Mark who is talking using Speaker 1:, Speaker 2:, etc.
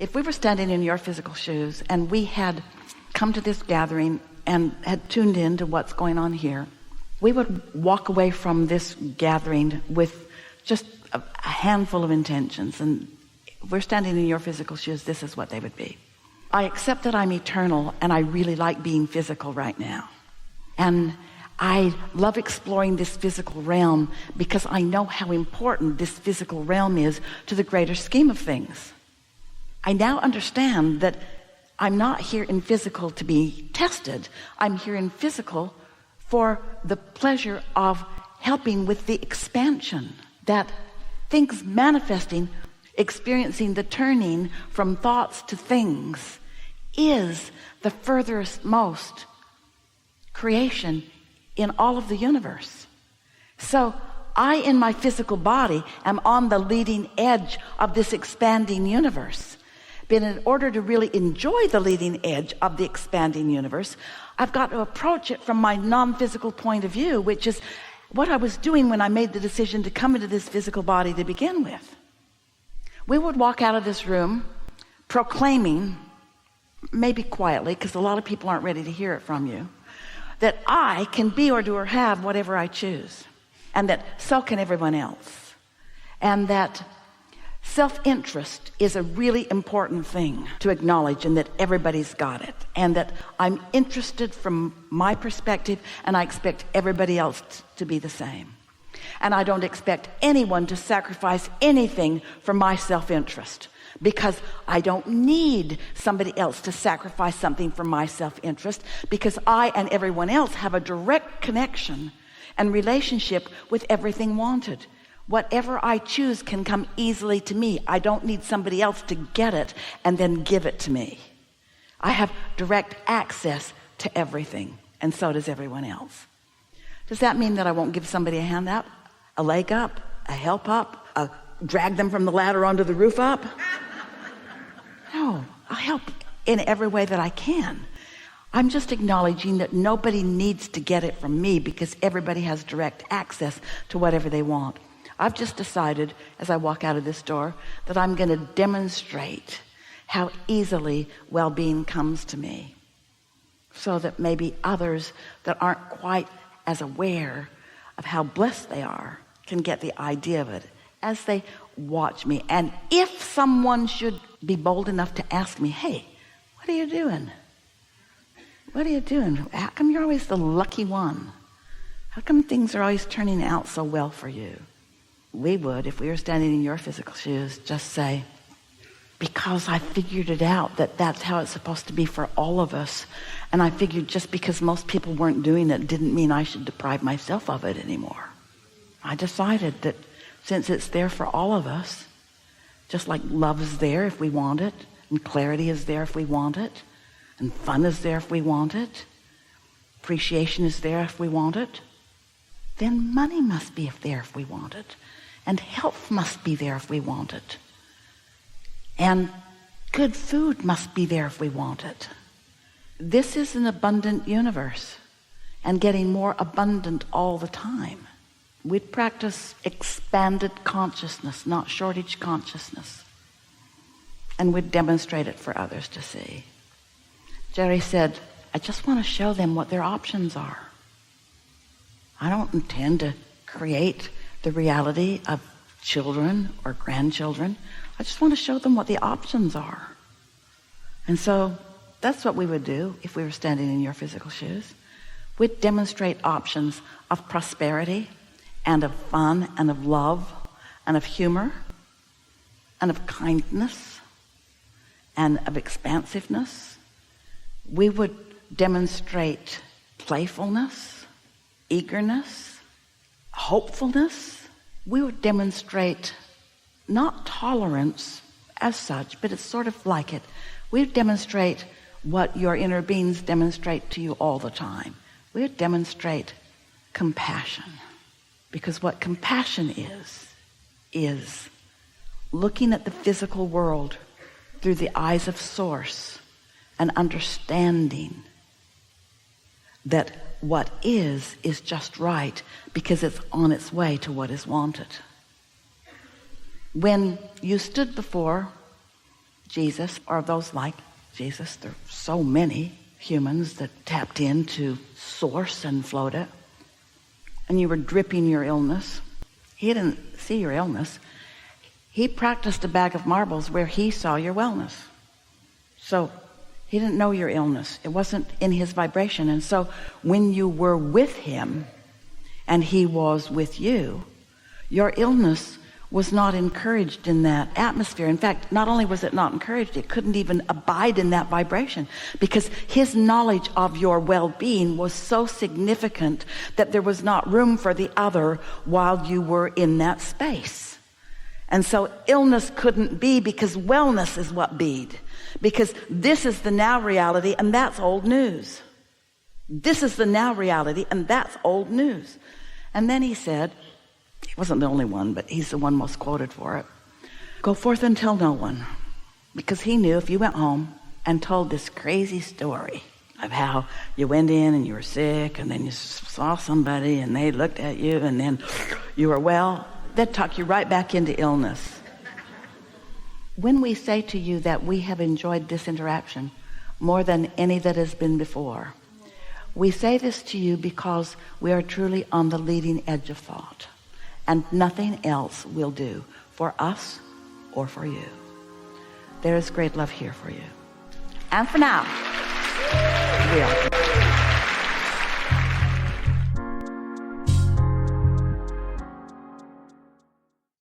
Speaker 1: If we were standing in your physical shoes and we had come to this gathering and had tuned in to what's going on here, we would walk away from this gathering with just a handful of intentions. And if we're standing in your physical shoes, this is what they would be. I accept that I'm eternal, and I really like being physical right now. And I love exploring this physical realm because I know how important this physical realm is to the greater scheme of things. I now understand that I'm not here in physical to be tested. I'm here in physical for the pleasure of helping with the expansion, that things manifesting, experiencing the turning from thoughts to things is the furthest most creation in all of the universe. So I, in my physical body, am on the leading edge of this expanding universe. But in order to really enjoy the leading edge of the expanding universe, I've got to approach it from my non-physical point of view, which is what I was doing when I made the decision to come into this physical body to begin with. We would walk out of this room proclaiming, maybe quietly, because a lot of people aren't ready to hear it from you, that I can be or do or have whatever I choose, and that so can everyone else, and that self-interest is a really important thing to acknowledge, and that everybody's got it, and that I'm interested from my perspective, and I expect everybody else to be the same. And I don't expect anyone to sacrifice anything for my self-interest, because I don't need somebody else to sacrifice something for my self-interest, because I and everyone else have a direct connection and relationship with everything wanted. Whatever I choose can come easily to me. I don't need somebody else to get it and then give it to me. I have direct access to everything, and so does everyone else. Does that mean that I won't give somebody a hand up, a leg up, a help up, drag them from the ladder onto the roof up? No, I'll help in every way that I can. I'm just acknowledging that nobody needs to get it from me, because everybody has direct access to whatever they want. I've just decided, as I walk out of this door, that I'm going to demonstrate how easily well-being comes to me, so that maybe others that aren't quite as aware of how blessed they are can get the idea of it as they watch me. And if someone should be bold enough to ask me, hey, what are you doing? What are you doing? How come you're always the lucky one? How come things are always turning out so well for you? We would, if we were standing in your physical shoes, just say, because I figured it out that that's how it's supposed to be for all of us. And I figured just because most people weren't doing it didn't mean I should deprive myself of it anymore. I decided that since it's there for all of us, just like love is there if we want it, and clarity is there if we want it, and fun is there if we want it, appreciation is there if we want it, then money must be there if we want it. And health must be there if we want it. And good food must be there if we want it. This is an abundant universe, and getting more abundant all the time. We'd practice expanded consciousness, not shortage consciousness. And we'd demonstrate it for others to see. Jerry said, I just want to show them what their options are. I don't intend to create the reality of children or grandchildren. I just want to show them what the options are. And so that's what we would do if we were standing in your physical shoes. We'd demonstrate options of prosperity and of fun and of love and of humor and of kindness and of expansiveness. We would demonstrate playfulness, eagerness, hopefulness. We would demonstrate not tolerance as such, but it's sort of like it. We would demonstrate what your inner beings demonstrate to you all the time. We would demonstrate compassion. Because what compassion is looking at the physical world through the eyes of Source and understanding that what is just right because it's on its way to what is wanted. When you stood before Jesus or those like Jesus. There are so many humans that tapped into source and flowed it. And you were dripping your illness. He didn't see your illness. He practiced a bag of marbles where he saw your wellness. So he didn't know your illness. It wasn't in his vibration. And so when you were with him and he was with you, your illness was not encouraged in that atmosphere. In fact, not only was it not encouraged, it couldn't even abide in that vibration, because his knowledge of your well-being was so significant that there was not room for the other while you were in that space. And so illness couldn't be, because wellness is what beed. Because this is the now reality, and that's old news. This is the now reality, and that's old news. And then he said, he wasn't the only one, but he's the one most quoted for it. Go forth and tell no one. Because he knew if you went home and told this crazy story of how you went in and you were sick, and then you saw somebody and they looked at you and then you were well, they'd talk you right back into illness. When we say to you that we have enjoyed this interaction more than any that has been before, we say this to you because we are truly on the leading edge of thought. And nothing else will do for us or for you. There is great love here for you. And for now, we are.